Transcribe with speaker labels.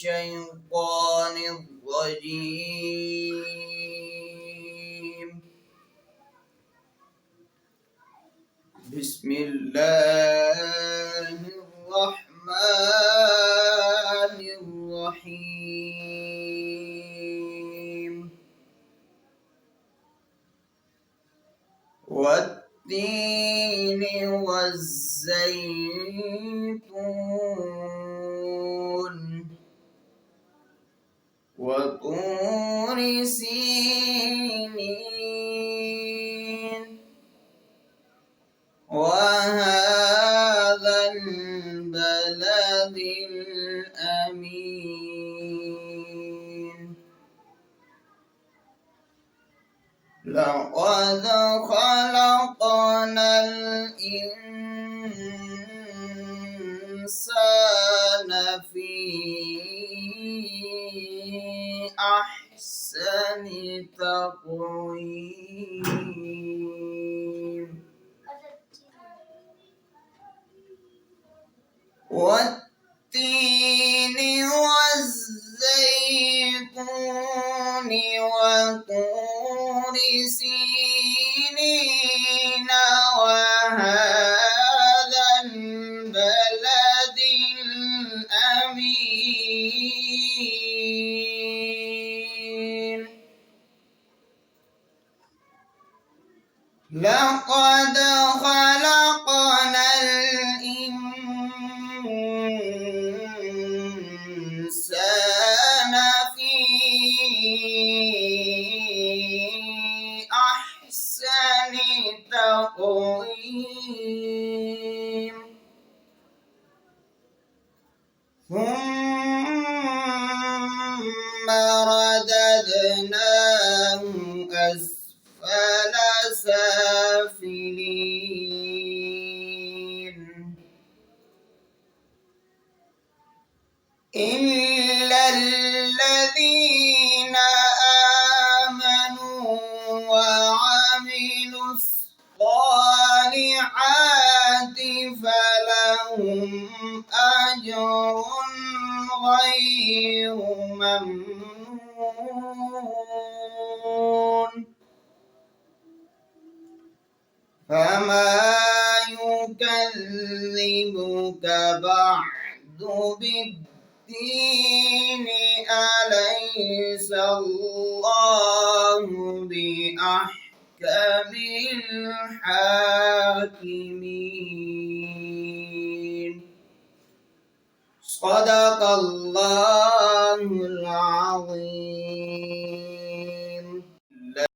Speaker 1: الشيطان الرجيم. بسم الله الرحمن الرحيم. والتين والزيتون وطور سينين وهذا البلد الأمين. لقد خلقنا الإنسان في أحسن تقويم. والتين والزيتون وطور سينين وهذا البلد الأمين. لقد خلقنا الإنسان في أحسن تقويم ثم رددناه أسفل سافلين إلا الذين آمنوا وعملوا الصالحات فلهم أجر غير ممنون. فما يكذبك بعد بالدين أليس الله بأحكم الحاكمين. صدق الله العظيم.